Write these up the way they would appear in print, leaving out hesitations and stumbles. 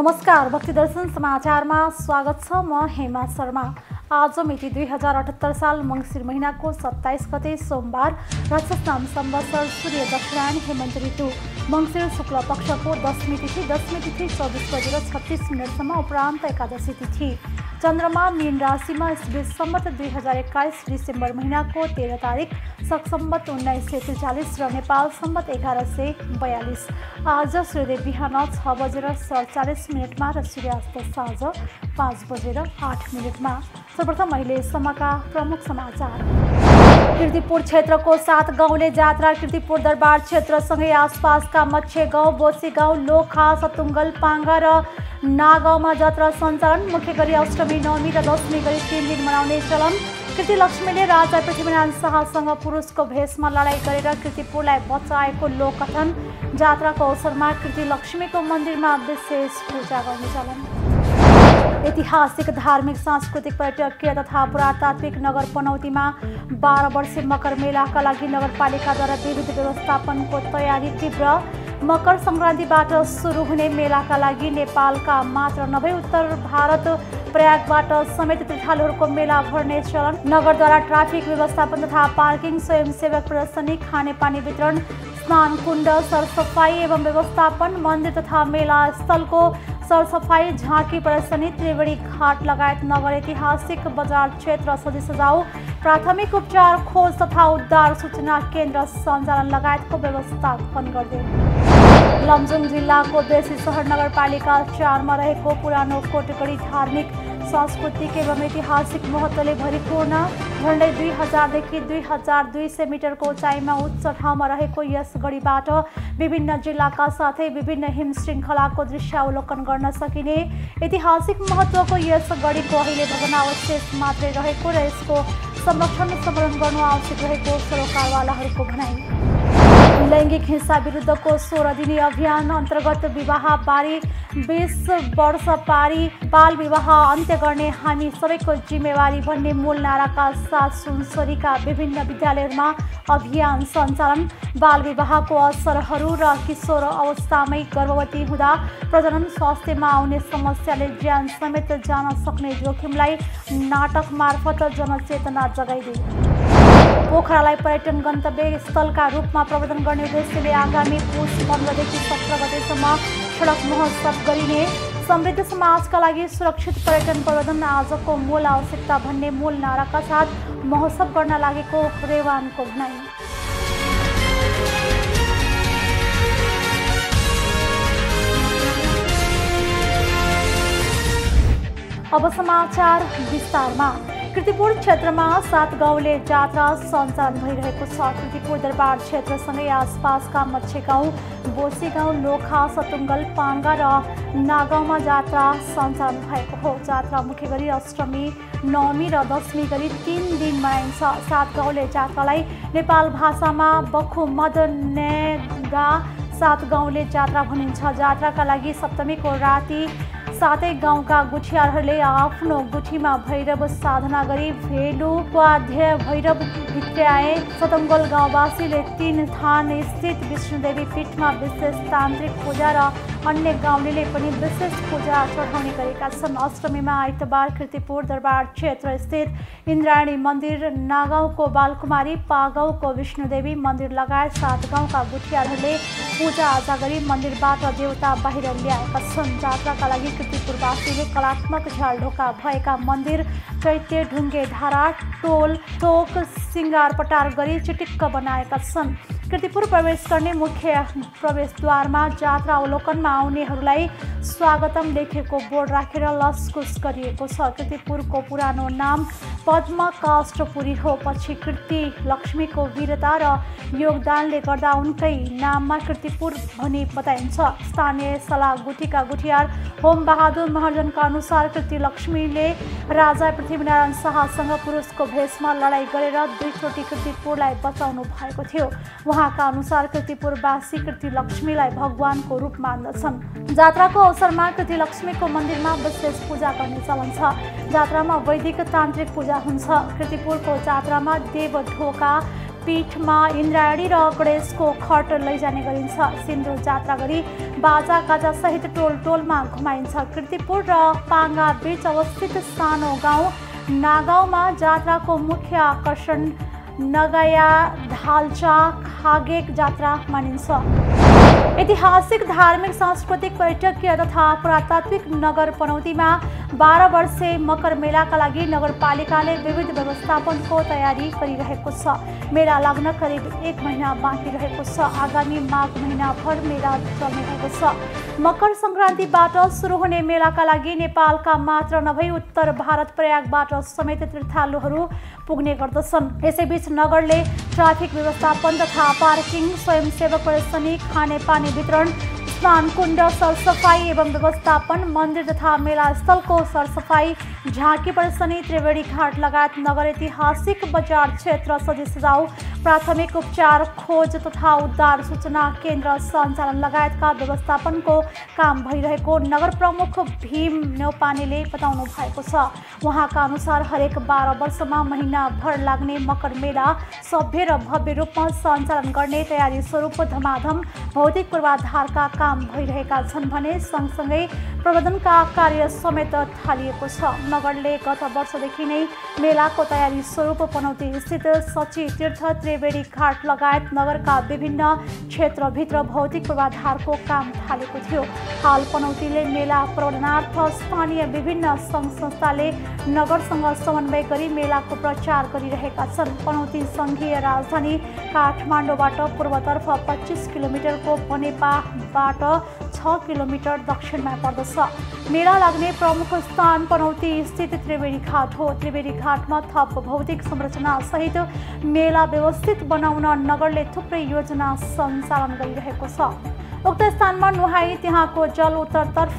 नमस्कार, भक्ति दर्शन समाचारमा स्वागत छ। म हेमा शर्मा। आज मिति 2078 साल मंगिर महिनाको 27 गते सोमबार रक्षसनाम संवत्सर सूर्य दक्षिणायन हेमन्त ऋतु मंगिर शुक्ल पक्षको दशमी तिथि 24:36 सम्म उपरान्त एकादशी तिथि। चन्द्रमा मीन राशिमा इस्वी सम्वत 2021 डिसेम्बर महिनाको 13 तारिक शक सम्वत 1943 र नेपाल सम्वत 1142। आज सूर्योदय बिहान 6:47 र सूर्यास्त साँझ 5:08। सर्वप्रथम अहिलेसम्मका प्रमुख समाचार। कीर्तिपुर क्षेत्रको 7 गाउँले जात्रा कीर्तिपुर दरबार क्षेत्रसँगै आसपासका मच्छे गाउँ, बोसी गाउँ, लोखा, सतुङ्गल, पाङ्गा र नागाउँमा जात्रा सञ्चालन। मुख्य गरी अष्टमी, नवमी र दशमी गरी 3 दिन मनाउने चलन। कीर्ति लक्ष्मीले राजा पृथ्वीनारायण शाहसँग पुरुषको भेषमा लडाईँ गरेर कीर्तिपुरलाई बचाएको लोककथन। जात्राको अवसरमा कीर्ति लक्ष्मीको मन्दिरमा विशेष पूजा गर्ने चलन। ऐतिहासिक, धार्मिक, सांस्कृतिक, पर्यटकीय तथा पुरातात्विक नगर पनौतीमा 12 वर्षीय मकर मेलाका लागि नगरपालिकाद्वारा विविध व्यवस्थापनको तयारी तीव्र। मकर सङ्क्रान्तिबाट सुरु हुने मेलाका लागि नेपालका मात्र नभई उत्तर भारत प्रयागबाट समेत तीर्थालुहरूको मेला भर्ने चलन। नगरद्वारा ट्राफिक व्यवस्थापन तथा पार्किङ, स्वयंसेवक प्रदर्शनी, खानेपानी वितरण, स्नान कुण्ड सरसफाई एवं व्यवस्थापन, मन्दिर तथा मेला स्थलको सरसफाई, झाँकी प्रदर्शनी, त्रिवेणी घाट लगायत नगर ऐतिहासिक बजार क्षेत्र सजी सजाउ, प्राथमिक उपचार, खोज तथा उद्धार सूचना केन्द्र सञ्चालन लगायतको व्यवस्थापन गर्दै। लमजुङ जिल्लाको बेसी सहर नगरपालिका 4 मा रहेको पुरानो कोटगढी धार्मिक, सांस्कृतिक एवं ऐतिहासिक महत्त्वले भरिपूर्ण झन्डै 2000 देखि 2200 मिटरको उचाइमा उच्च ठाउँमा रहेको यस गढीबाट विभिन्न जिल्लाका साथै विभिन्न हिम श्रृङ्खलाको दृश्यावलोकन गर्न सकिने ऐतिहासिक महत्त्वको यस गढीको अहिले भग्नावशेष मात्रै रहेको र यसको संरक्षण सम्वर्धन गर्नु आवश्यक रहेको सरोकारवालाहरूको भनाइ। लैङ्गिक हिंसा विरुद्धको 16 दिने अभियान अन्तर्गत विवाह बारी 20 वर्ष पारी बाल विवाह अन्त्य गर्ने हामी सबैको जिम्मेवारी भन्ने मूल नाराका साथ सुनसरीका विभिन्न विद्यालयहरूमा अभियान सञ्चालन। बाल विवाहको असरहरू र किशोर अवस्थामै गर्भवती हुँदा प्रजनन स्वास्थ्यमा आउने समस्याले ज्यान समेत जान सक्ने जोखिमलाई नाटक मार्फत जनचेतना जगाइदिए। पोखरालाई पर्यटन गन्तव्य स्थलका रूपमा प्रवर्धन गर्ने उद्देश्यले आगामी पुष 15 देखि 17 गतेसम्म सडक महोत्सव गरिने। समृद्ध समाजका लागि सुरक्षित पर्यटन प्रवर्धन आजको मूल आवश्यकता भन्ने मूल नाराका साथ महोत्सव गर्न लागेको रेवानको भनाइ। अब समाचार विस्तारमा। कीर्तिपुर क्षेत्रमा 7 गाउँले जात्रा सञ्चालन भइरहेको छ। कीर्तिपुर दरबार क्षेत्रसँगै आसपासका मच्छे गाउँ, बोसी गाउँ, लोखा, सतुङ्गल, पाङ्गा र नागाउँमा जात्रा सञ्चालन भएको हो। जात्रा मुख्य गरी अष्टमी, नवमी र दशमी गरी 3 दिन मनाइन्छ। 7 गाउँले जात्रालाई नेपाल भाषामा बखु मदनेगा 7 गाउँले जात्रा भनिन्छ। जात्राका लागि सप्तमीको राति 7 गाउँका गुठियारहरूले आफ्नो गुठीमा भैरव साधना गरी भेलु उपाध्याय भैरव भित्र्याए। सतुङ्गल गाउँवासीले 3 थान स्थित विष्णुदेवी पीठमा विशेष तान्त्रिक पूजा र अन्य गाउँलेले पनि विशेष पूजा चढाउने गरेका छन्। अष्टमीमा आइतबार कीर्तिपुर दरबार क्षेत्र स्थित इन्द्रायणी मन्दिर, नागाउँको बालकुमारी, पागाउँको विष्णुदेवी मन्दिर लगायत 7 गाउँका गुठियारहरूले पूजाआजा गरी मन्दिरबाट देवता बाहिर ल्याएका छन्। जात्राका लागि कीर्तिपुरवासीले कलात्मक झ्यालढोका भएका मन्दिर, चैत्य, ढुङ्गे धारा, टोल टोक सिङ्गार पटार गरी चिटिक्क बनाएका छन्। कीर्तिपुर प्रवेश गर्ने मुख्य प्रवेशद्वारमा जात्रा अवलोकनमा आउनेहरूलाई स्वागतम लेखेको बोर्ड राखेर लसकुस गरिएको छ। कीर्तिपुरको पुरानो नाम पद्मकाष्ठपुरी हो। पछि कीर्ति लक्ष्मीको वीरता र योगदानले गर्दा उनकै नाममा कीर्तिपुर भनी बताइन्छ। स्थानीय सल्लाह गुठीका गुठियार होम बहादुर महर्जनका अनुसार कीर्ति लक्ष्मीले राजा पृथ्वीनारायण शाहसँग पुरुषको भेषमा लडाईँ गरेर 2 चोटि कीर्तिपुरलाई बचाउनु भएको थियो। उहाँका अनुसार कीर्तिपुरवासी कीर्ति लक्ष्मीलाई भगवानको रूप मान्दछन्। जात्राको अवसरमा कीर्ति लक्ष्मीको मन्दिरमा विशेष पूजा गर्ने चलन छ। जात्रामा वैदिक तान्त्रिक पूजा हुन्छ। कीर्तिपुरको जात्रामा देवढोका पीठमा इन्द्रायणी र गणेशको खट लैजाने गरिन्छ। सिन्दुर जात्रा गरी बाजा गाजा सहित टोल टोलमा घुमाइन्छ। कीर्तिपुर र पाङ्गा बीच अवस्थित सानो गाउँ नागाउँमा जात्राको मुख्य आकर्षण नगया धाल्चा खागेक जात्रा मानिन्छ। ऐतिहासिक धार्मिक सांस्कृतिक पर्यटकीय तथा पुरातात्विक नगर पनौतीमा 12 वर्षे मकर मेलाका लागि नगरपालिकाले विविध व्यवस्थापनको तयारी गरिरहेको छ। मेला लाग्न करिब 1 महिना बाँकी रहेको छ। आगामी माघ महिनाभर मेला चल्ने भएको छ। मकर सङ्क्रान्तिबाट सुरु हुने मेलाका लागि नेपालका मात्र नभई उत्तर भारत प्रयागबाट समेत तीर्थालुहरू पुग्ने गर्दछन्। यसैबीच नगरले ट्राफिक व्यवस्थापन तथा पार्किङ, स्वयंसेवक प्रदर्शनी, खाने पानी वितरण, स्नान कुण्ड सरसफाई एवं व्यवस्थापन, मन्दिर तथा मेला स्थलको सरसफाई, झाँकी प्रदर्शनी, त्रिवेणी घाट लगायत नगर ऐतिहासिक बजार क्षेत्र सजी सजाउ, प्राथमिक उपचार, खोज तथा उद्धार सूचना केन्द्र सञ्चालन लगायतका व्यवस्थापनको काम भइरहेको नगर प्रमुख भीम न्यौपानेले बताउनु भएको छ। उहाँका अनुसार हरेक 12 वर्षमा महिनाभर लाग्ने मकर मेला सभ्य र भव्य रूपमा सञ्चालन गर्ने तयारी स्वरूप धमाधम भौतिक पूर्वाधारका काम भइरहेका छन् भने सँगसँगै प्रबन्धनका कार्य समेत थालिएको छ। नगरले गत वर्षदेखि नै मेलाको तयारी स्वरूप पनौती स्थित सची तीर्थ, त्रिवेणी घाट लगायत नगरका विभिन्न क्षेत्रभित्र भौतिक पूर्वाधारको काम थालेको थियो। हाल पनौतीले मेला प्रबन्धनार्थ स्थानीय विभिन्न सङ्घ संस्थाले नगरसँग समन्वय गरी मेलाको प्रचार गरिरहेका छन्। पनौती सङ्घीय राजधानी काठमाडौँबाट पूर्वतर्फ 25 किलोमिटरको बनेपाबाट 6 किलोमिटर दक्षिणमा पर्दछ। मेला लाग्ने प्रमुख स्थान पनौती स्थित त्रिवेणी घाट हो। त्रिवेणी घाटमा थप भौतिक संरचना सहित मेला व्यवस्थित बनाउन नगरले थुप्रै योजना सञ्चालन गरिरहेको छ। उक्त स्थानमा नुहाई त्यहाँको जल उत्तरतर्फ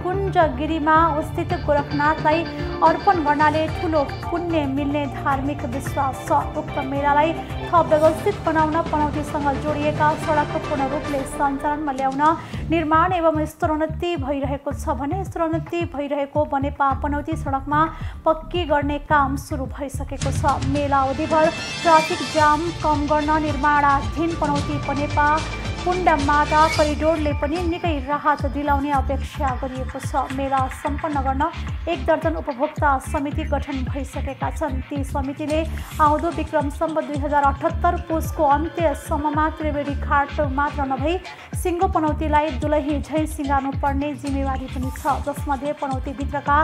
कुञ्जगिरीमा अवस्थित गोरखनाथलाई अर्पण गर्नाले ठुलो पुण्य मिल्ने धार्मिक विश्वास छ। उक्त मेलालाई थप व्यवस्थित बनाउन पनौतीसँग जोडिएका सडक पूर्ण रूपले सञ्चालनमा ल्याउन निर्माण एवं स्तरोन्नति भइरहेको छ भने स्तरोन्नति भइरहेको बनेपा पनौती सडकमा पक्की गर्ने काम सुरु भइसकेको छ। मेला अवधिभर ट्राफिक जाम कम गर्न निर्माणाधीन पनौती बनेपा कुण्ड माता करिडोरले पनि निकै राहत दिलाउने अपेक्षा गरिएको छ। मेला सम्पन्न गर्न 1 दर्जन उपभोक्ता समिति गठन भइसकेका छन्। ती समितिले आउँदो विक्रम सम्वत 2078 पुसको अन्त्यसम्ममा त्रिवेणी घाट मात्र नभई सिङ्गो पनौतीलाई दुलही झैँ सिँगार्नु पर्ने जिम्मेवारी पनि छ, जसमध्ये पनौतीभित्रका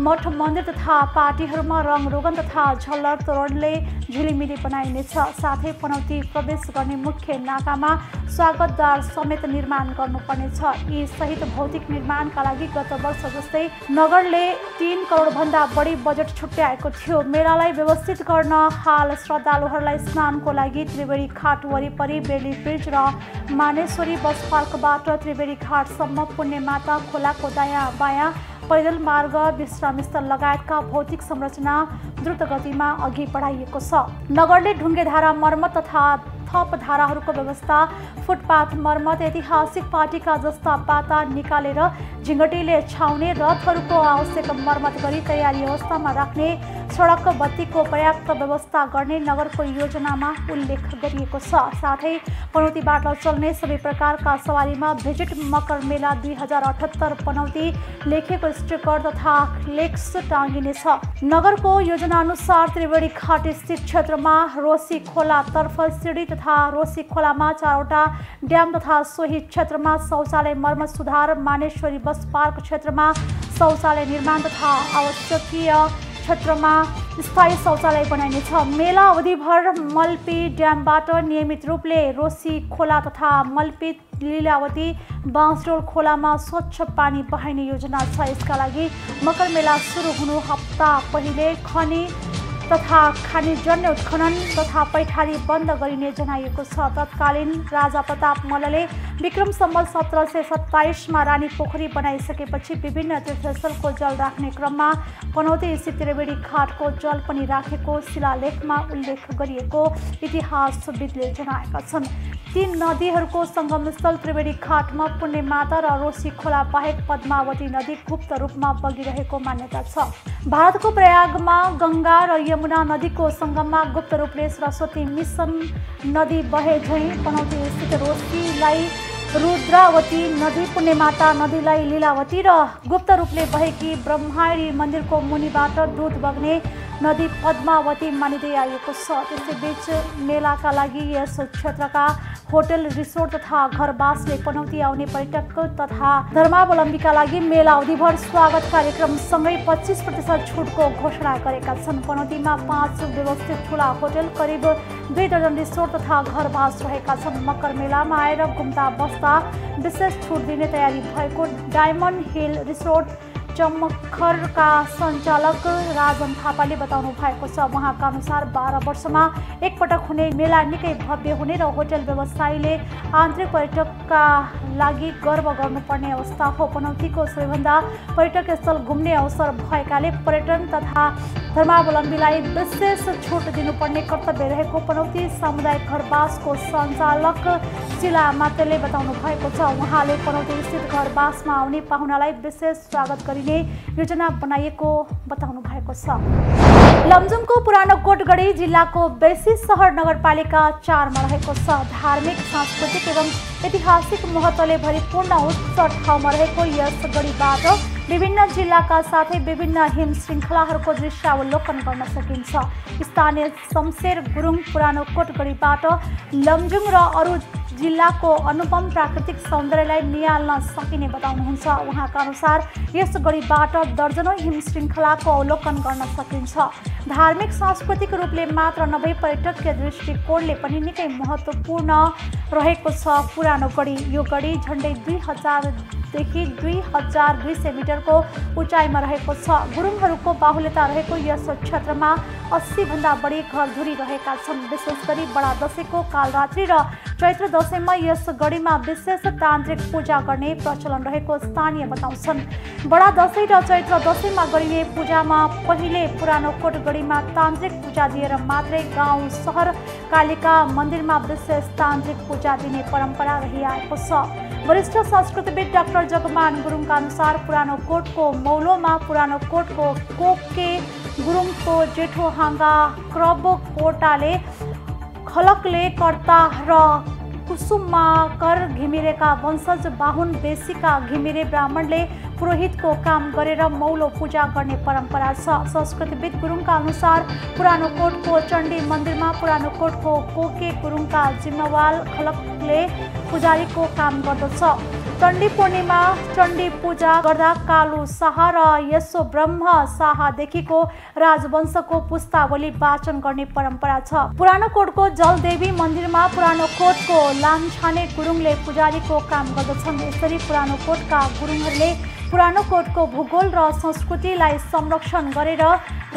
मठ मन्दिर तथा पार्टीहरूमा रङ रोगन तथा झल्लर तोरणले झिलिमिली बनाइनेछ। साथै पनौती प्रवेश गर्ने मुख्य नाकामा स्वागतद्वार समेत निर्माण गर्नुपर्नेछ। यी सहित भौतिक निर्माणका लागि गत वर्ष जस्तै नगरले 3 करोडभन्दा बढी बजेट छुट्याएको थियो। मेलालाई व्यवस्थित गर्न हाल श्रद्धालुहरूलाई स्नानको लागि त्रिवेणी घाट वरिपरि बेली ब्रिज र मानेश्वरी बस पार्कबाट त्रिवेणी घाटसम्म पुण्यमाता खोलाको दायाँ बायाँ पैदल मार्ग, विश्राम स्थल लगायतका भौतिक संरचना द्रुत गतिमा अघि बढाइएको छ। नगरले ढुङ्गेधारा मर्मत तथा थप धाराहरूको व्यवस्था, फुटपाथ मर्मत, ऐतिहासिक पाटिका जस्ता पाता निकालेर झिङ्गटीले छाउने, रथहरूको आवश्यक मर्मत गरी तयारी अवस्थामा राख्ने, सडक बत्तीको पर्याप्त व्यवस्था गर्ने नगरको योजनामा उल्लेख गरिएको छ। साथै पनौतीबाट चल्ने सबै प्रकारका सवारीमा भिजिट मकर मेला 2078 पनौती लेखेको स्टिकर तथा फ्लेक्स टाँगिनेछ। नगरको योजनाअनुसार त्रिवेणी घाट स्थित क्षेत्रमा रोसी खोलातर्फ सिडी तथा रोसी खोलामा 4वटा ड्याम तथा सोही क्षेत्रमा शौचालय मर्मत सुधार, मानेश्वरी बस पार्क क्षेत्रमा शौचालय निर्माण तथा आवश्यकीय क्षेत्रमा स्थायी शौचालय बनाइनेछ। मेला अवधिभर मल्पी ड्यामबाट नियमित रूपले रोसी खोला तथा मल्पी लीलावती बाँसडोल खोलामा स्वच्छ पानी बहाइने योजना छ। यसका लागि मकर मेला सुरु हुनु हप्ता पहिले खनी तथा खानीजन्य उत्खनन तथा पैठारी बन्द गरिने जनाइएको छ। तत्कालीन राजा प्रताप मल्लले विक्रम सम्वत 1727 रानी पोखरी बनाइसकेपछि विभिन्न तीर्थस्थलको जल राख्ने क्रममा पनौती स्थित त्रिवेणी घाटको जल पनि राखेको शिलालेखमा उल्लेख गरिएको इतिहासविदले जनाएका छन्। ती नदीहरूको संगमस्थल त्रिवेणी घाटमा पुण्यमाता र रोशी खोला बाहेक पद्मावती नदी गुप्त रूपमा बगिरहेको मान्यता छ। भारतको प्रयागमा गंगा र यमुना नदीको संगममा गुप्त रूपले सरस्वती मिशन नदी बहे झैं पनौती स्थित रोशीलाई रुद्रावती नदी, पुण्यमाता नदीलाई लीलावती र गुप्त रूपले बहेकी ब्रह्मायणी मन्दिरको मुनिबाट दूध बग्ने नदी पद्मावती मानिँदै आएको छ। त्यसैबीच मेलाका लागि यस क्षेत्रका होटल, रिसोर्ट तथा घरवासले पनौती आउने पर्यटक तथा धर्मावलम्बीका लागि मेला अवधिभर स्वागत कार्यक्रमसँगै 25% छुटको घोषणा गरेका छन्। पनौतीमा 5 व्यवस्थित ठूला होटल, करिब 2 दर्जन रिसोर्ट तथा घरवास रहेका छन्। मकर मेलामा आएर घुम्दा बस्दा विशेष छुट दिने तयारी भएको डायमन्ड हिल रिसोर्ट चमखरका सञ्चालक राजन थापाले बताउनु भएको छ। उहाँका अनुसार 12 वर्षमा एकपटक हुने मेला निकै भव्य हुने र होटल व्यवसायीले आन्तरिक पर्यटकका लागि गर्व गर्नुपर्ने अवस्था हो। पनौतीको सबैभन्दा पर्यटक स्थल घुम्ने अवसर भएकाले पर्यटन तथा धर्मावलम्बीलाई विशेष छुट दिनुपर्ने कर्तव्य रहेको पनौती सामुदायिक घरवासको सञ्चालक शिला मातेले बताउनु भएको छ। उहाँले पनौती स्थित घरवासमा आउने पाहुनालाई विशेष स्वागत गरिने योजना बनाइएको बताउनु भएको छ। लमजुङको पुरानो कोटगढी जिल्लाको बेसी सहर नगरपालिका 4 मा रहेको छ। धार्मिक, सांस्कृतिक एवं ऐतिहासिक महत्त्वले भरिपूर्ण उच्च ठाउँमा रहेको यस गढीबाट विभिन्न जिल्लाका साथै विभिन्न हिम श्रृङ्खलाहरूको दृश्यावलोकन गर्न सकिन्छ। स्थानीय शमशेर गुरुङ पुरानो कोटगढीबाट लमजुङ र अरू जिल्लाको अनुपम प्राकृतिक सौन्दर्यलाई निहाल्न सकिने बताउनुहुन्छ। उहाँका अनुसार यस गढीबाट दर्जनौं हिम श्रृङ्खलाको अवलोकन गर्न सकिन्छ। धार्मिक, सांस्कृतिक रूपले मात्र नभई पर्यटकीय दृष्टिकोणले पनि निकै महत्त्वपूर्ण रहेको छ पुरानो गढी। यो गढी झन्डै 2000 देखि 2200 मिटरको उचाइमा रहेको छ। गुरुङहरूको बाहुल्यता रहेको यस क्षेत्रमा 80 भन्दा बढी घरधुरी रहेका छन्। विशेष गरी बडा दशैंको कालरात्रि र चैत्र दशैंमा यस गढीमा विशेष तान्त्रिक पूजा गर्ने प्रचलन रहेको स्थानीय बताउँछन्। बडा दशैं र चैत्र दशैंमा गरिने पूजामा पहिले पुरानो कोटगढीमा तान्त्रिक पूजा दिएर मात्रै गाउँ सहर कालिका मन्दिरमा विशेष तान्त्रिक पूजा दिने परम्परा रहिआएको छ। वरिष्ठ संस्कृतिविद डाक्टर जगमान गुरुङका अनुसार पुरानो कोटको मौलोमा पुरानो कोटको कोके गुरुङको जेठो हाङ्गा क्रब कोटाले खलकले कर्ता र कुसुमाकर घिमिरेका वंशज बाहुन बेसीका घिमिरे ब्राह्मणले पुरोहितको काम गरेर मौलो पूजा गर्ने परम्परा छ। संस्कृतिविद गुरुङका अनुसार पुरानो कोटको चण्डी मन्दिरमा पुरानो कोटको कोके गुरुङका जिम्मेवाल खलकले पुजारीको काम गर्दछ। चण्डी पूर्णिमा चण्डी पूजा गर्दा कालु शाह र यसो ब्रह्म शाहदेखिको राजवंशको पुस्तावली वाचन गर्ने परम्परा छ। पुरानो कोटको जलदेवी मन्दिरमा पुरानो कोटको लामछाने गुरुङले पुजारीको काम गर्दछन्। यसरी पुरानो कोटका गुरुङहरूले पुरानो कोटको भूगोल र संस्कृतिलाई संरक्षण गरेर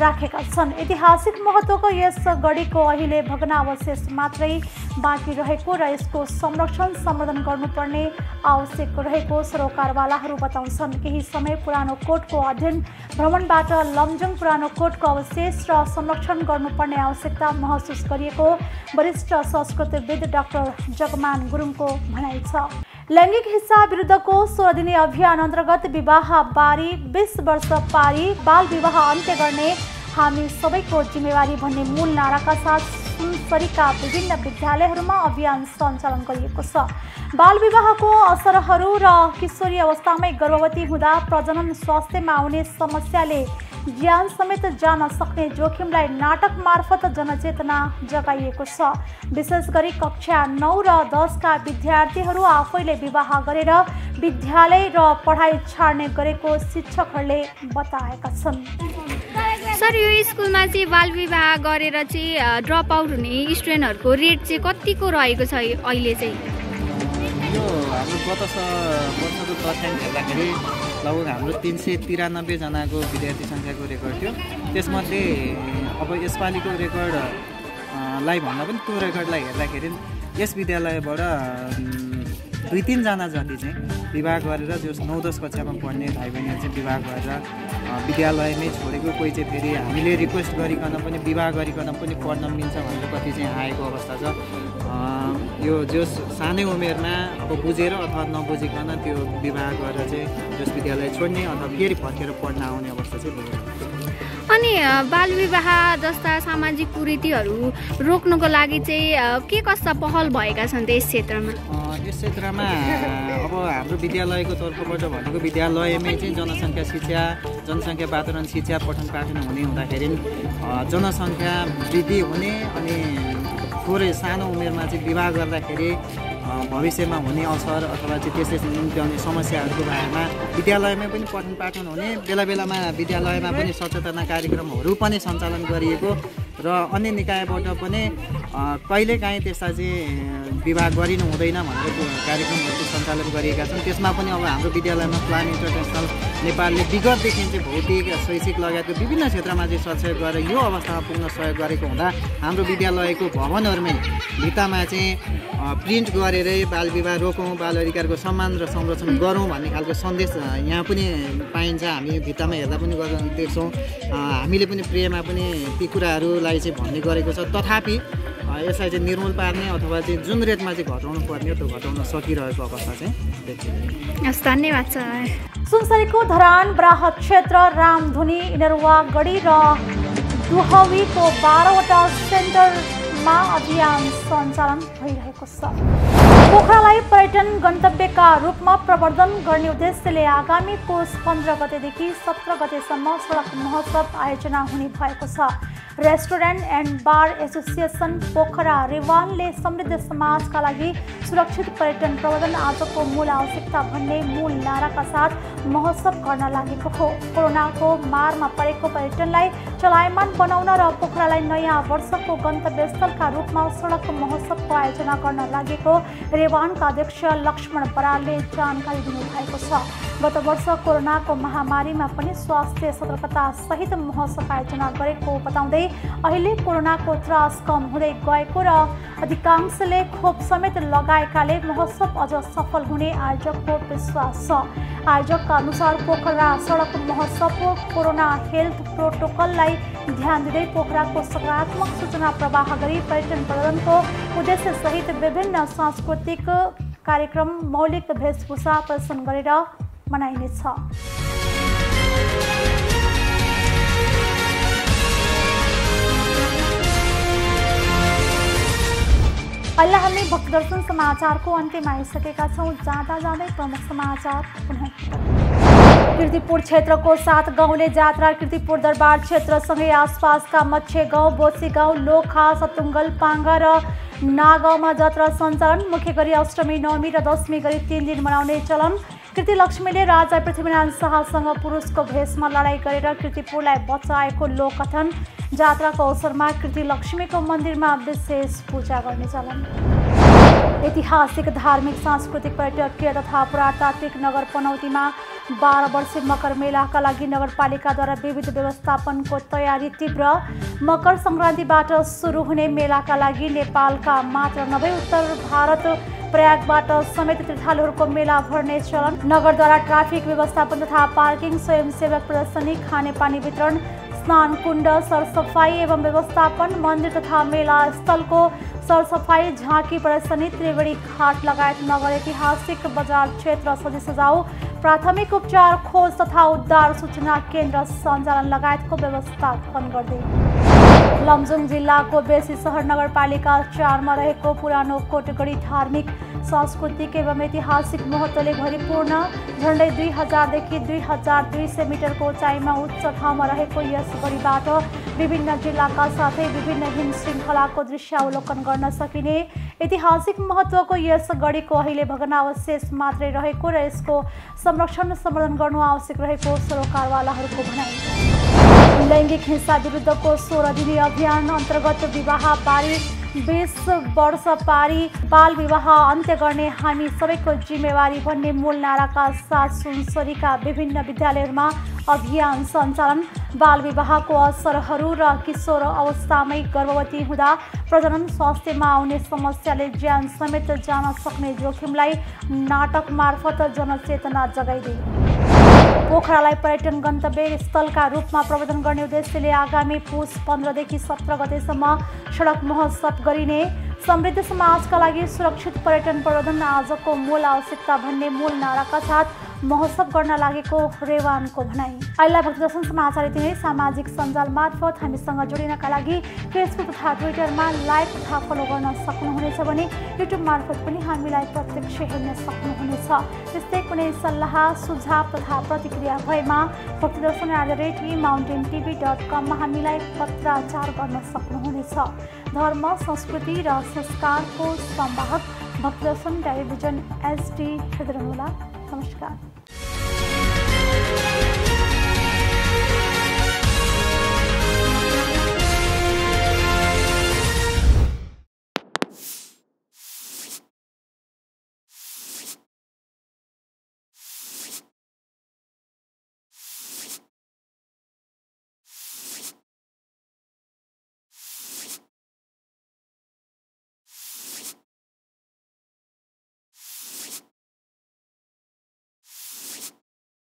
राखेका छन्। ऐतिहासिक महत्त्वको यस गढीको अहिले भग्नावशेष मात्रै बाँकी रहेको र यसको संरक्षण सम्वर्धन गर्नुपर्ने आवश्यक रहेको सरोकारवालाहरू बताउँछन्। केही समय पुरानो कोटको अध्ययन भ्रमणबाट लमजुङ पुरानो कोटको अवशेष र संरक्षण गर्नुपर्ने आवश्यकता महसुस गरिएको वरिष्ठ संस्कृतिविद डाक्टर जगमान गुरुङको भनाइ छ। लैंगिक हिंसा विरुद्धको 16 दिने अभियान अन्तर्गत विवाह बारी 20 वर्ष पारी बाल विवाह अन्त्य गर्ने हामी सबैको जिम्मेवारी भन्ने मूल नाराका साथ सुनसरीका विभिन्न विद्यालयहरूमा अभियान सञ्चालन गरिएको छ। बाल विवाहको असरहरू र किशोरी अवस्थामै गर्भवती हुँदा प्रजनन स्वास्थ्यमा आउने समस्याले ज्यान समेत जान सक्ने जोखिमलाई नाटक मार्फत जनचेतना जगाइएको छ। विशेष गरी कक्षा 9 र 10 का विद्यार्थीहरू आफैले विवाह गरेर विद्यालय र पढाइ छाड्ने गरेको शिक्षकहरूले बताएका छन्। सर, यो स्कुलमा चाहिँ बाल विवाह गरेर चाहिँ ड्रप आउट हुने स्टुडेन्टहरूको रेट चाहिँ कतिको रहेको छ अहिले चाहिँ? यो हाम्रो गत वर्षको तथ्याङ्क हेर्दाखेरि लगभग हाम्रो 393 जनाको विद्यार्थी सङ्ख्याको रेकर्ड थियो। त्यसमध्ये अब यसपालिको रेकर्डलाई भन्दा पनि त्यो रेकर्डलाई हेर्दाखेरि यस विद्यालयबाट 2-3 जना जति चाहिँ विवाह गरेर जो 9-10 कक्षामा पढ्ने भाइ बहिनीहरू चाहिँ विवाह गरेर विद्यालयमै छोडेको, कोही चाहिँ फेरि हामीले रिक्वेस्ट गरिकन पनि विवाह गरिकन पनि पढ्न मिल्छ भनेर कति चाहिँ आएको अवस्था छ। यो जो सानै उमेरमा अब बुझेर अथवा नबुझिकन त्यो विवाह गरेर चाहिँ जस विद्यालय छोड्ने अथवा फेरि फर्केर पढ्न आउने अवस्था चाहिँ भइरहेको छ। अनि बालविवाह जस्ता सामाजिक कुरीतिहरू रोक्नको लागि चाहिँ के कस्ता पहल भएका छन् त यस क्षेत्रमा? यस क्षेत्रमा अब हाम्रो विद्यालयको तर्फबाट भनेको विद्यालयमै चाहिँ जनसङ्ख्या वातावरण शिक्षा पठन पाठन हुने हुँदाखेरि जनसङ्ख्या वृद्धि हुने अनि थोरै सानो उमेरमा चाहिँ विवाह गर्दाखेरि भविष्यमा हुने असर अथवा चाहिँ त्यसले निम्त्याउने समस्याहरूको बारेमा विद्यालयमै पनि पठन पाठन हुने, बेला बेलामा विद्यालयमा पनि सचेतना कार्यक्रमहरू पनि सञ्चालन गरिएको र अन्य निकायबाट पनि कहिलेकाहीँ त्यस्ता चाहिँ विवाह गरिनु हुँदैन भनेर कार्यक्रमहरू सञ्चालन गरिएका छन्। त्यसमा पनि अब हाम्रो विद्यालयमा प्लान इन्टरनेसनल नेपालले विगतदेखि चाहिँ भौतिक शैक्षिक लगायतको विभिन्न क्षेत्रमा चाहिँ सहयोग गरेर यो अवस्थामा पुग्न सहयोग गरेको हुँदा हाम्रो विद्यालयको भवनहरूमै भित्तामा चाहिँ प्रिन्ट गरेरै बाल विवाह रोकौँ, बाल अधिकारको सम्मान र संरक्षण गरौँ भन्ने खालको सन्देश यहाँ पनि पाइन्छ। हामी भित्तामा हेर्दा पनि देख्छौँ। हामीले पनि प्रेमा पनि ती कुराहरूलाई चाहिँ भन्ने गरेको छ। तथापि यसलाई चाहिँ निर्मूल पार्ने अथवा चाहिँ जुन रेटमा चाहिँ घटाउनु पर्ने त्यो घटाउन सकिरहेको अवस्था चाहिँ देखिन्छ। हस्, धन्यवाद सर। सुनसरीको धरान बराह क्षेत्र रामधुनी इनरुवा गढी र दुहवीको 12वटा सेन्टरमा अभियान सञ्चालन भइरहेको छ। पोखरालाई पर्यटन गन्तव्यका रूपमा प्रवर्धन गर्ने उद्देश्यले आगामी पुस 15 गतेदेखि 17 गतेसम्म सडक महोत्सव आयोजना हुने भएको छ। Restaurant and bar association Pokhara रिवानले समृद्ध समाजका लागि सुरक्षित पर्यटन प्रवर्धन आजको मूल आवश्यकता भन्ने मूल नाराका साथ महोत्सव गर्न लागेको हो। कोरोनाको मारमा परेको पर्यटनलाई चलायमान बनाउन र पोखरालाई नयाँ वर्षको गन्तव्यस्थलका रूपमा सडक महोत्सवको आयोजना गर्न लागेको रेवानका अध्यक्ष लक्ष्मण बरालले जानकारी दिनुभएको छ। गत वर्ष कोरोनाको महामारीमा पनि स्वास्थ्य सतर्कता सहित महोत्सव आयोजना गरेको बताउँदै अहिले कोरोनाको त्रास कम हुँदै गएको र अधिकांशले खोप समेत लगाएकाले महोत्सव अझ सफल हुने आयोजकको विश्वास छ। आयोजकका अनुसार पोखरा सडक महोत्सवको कोरोना हेल्थ प्रोटोकललाई ध्यान दिँदै पोखराको सकारात्मक सूचना प्रवाह गरी पर्यटन प्रवर्धनको उद्देश्य सहित विभिन्न सांस्कृतिक कार्यक्रम मौलिक वेशभूषा प्रदर्शन गरेर मनाइनेछ। अहिले हामी भक्तदर्शन समाचारको अन्त्यमा आइसकेका छौँ। जाँदा जाँदै प्रमुख समाचार पुनः। कीर्तिपुर क्षेत्रको 7 गाउँले जात्रा कीर्तिपुर दरबार क्षेत्रसँगै आसपासका मच्छे गाउँ, बोसी गाउँ, लोखा, सतुङ्गल, पाङ्गा र नागाउँमा जात्रा सञ्चालन। मुख्य गरी अष्टमी, नवमी र दशमी गरी 3 दिन मनाउने चलन। कीर्ति लक्ष्मीले राजा पृथ्वीनारायण शाहसँग पुरुषको भेषमा लडाईँ गरेर कीर्तिपुरलाई बचाएको लोककथन। जात्राको अवसरमा कीर्ति लक्ष्मीको मन्दिरमा विशेष पूजा गर्ने चलन। ऐतिहासिक, धार्मिक, सांस्कृतिक, पर्यटकीय तथा पुरातात्विक नगर पनौतीमा 12 वर्षीय मकर मेलाका लागि नगरपालिकाद्वारा विविध व्यवस्थापनको तयारी तीव्र। मकर सङ्क्रान्तिबाट सुरु हुने मेलाका लागि नेपालका मात्र नभई उत्तर भारत प्रयागबाट समेत तीर्थालुहरूको मेला भर्ने चलन। नगरद्वारा ट्राफिक व्यवस्थापन तथा पार्किङ, स्वयंसेवक प्रदर्शनी, खानेपानी वितरण, स्नान कुण्ड सरसफाई एवं व्यवस्थापन, मन्दिर तथा मेला स्थलको सरसफाई, झाँकी प्रदर्शनी, त्रिवेणी घाट लगायत नगर ऐतिहासिक बजार क्षेत्र सजी सजाउ, प्राथमिक उपचार, खोज तथा उद्धार सूचना केन्द्र सञ्चालन लगायतको व्यवस्थापन गर्दै लमजुङ जिल्लाको बेसी सहर नगरपालिका 4 मा रहेको पुरानो कोटगढी धार्मिक, सांस्कृतिक एवं ऐतिहासिक महत्त्वले भरिपूर्ण झन्डै 2000 देखि 2200 मिटरको उचाइमा उच्च ठाउँमा रहेको यस गढीबाट विभिन्न जिल्लाका साथै विभिन्न हिम श्रृङ्खलाको दृश्यावलोकन गर्न सकिने ऐतिहासिक महत्त्वको यस गढीको अहिले भग्नावशेष मात्रै रहेको र यसको संरक्षण सम्वर्धन गर्नु आवश्यक रहेको सरोकारवालाहरूको भनाइ। लैङ्गिक हिंसा विरुद्धको 16 दिने अभियान अन्तर्गत विवाह पारी 20 वर्ष पारी बाल विवाह अन्त्य गर्ने हामी सबैको जिम्मेवारी भन्ने मूल नाराका साथ सुनसरीका विभिन्न विद्यालयहरूमा अभियान सञ्चालन। बाल विवाहको असरहरू र किशोर अवस्थामै गर्भवती हुँदा प्रजनन स्वास्थ्यमा आउने समस्याले ज्यान समेत जान सक्ने जोखिमलाई नाटक मार्फत जनचेतना जगाइदिए। पोखरालाई पर्यटन गन्तव्य स्थलका रूपमा प्रवर्धन गर्ने उद्देश्यले आगामी पुस 15 देखि 17 गतेसम्म सडक महोत्सव गरिने। समृद्ध समाजका लागि सुरक्षित पर्यटन प्रवर्धन आजको मूल आवश्यकता भन्ने मूल नाराका साथ महोत्सव गर्न लागेको रेवानको भनाई। अहिले भक्ति दर्शन समाचार यति नै। सामाजिक सञ्जाल मार्फत हामीसँग जोडिनका लागि फेसबुक तथा ट्विटरमा लाइक तथा फलो गर्न सक्नुहुनेछ भने युट्युब मार्फत पनि हामीलाई प्रत्यक्ष हेर्न सक्नुहुनेछ। त्यस्तै कुनै सल्लाह सुझाव तथा प्रतिक्रिया भएमा भक्तिदर्शन@mountaintv.com मा हामीलाई पत्राचार गर्न सक्नुहुनेछ। धर्म संस्कृति र संस्कारको संवाहक भक्तिदर्शन टेलिभिजन HD हेर्दै रहनुहोला। नमस्कार।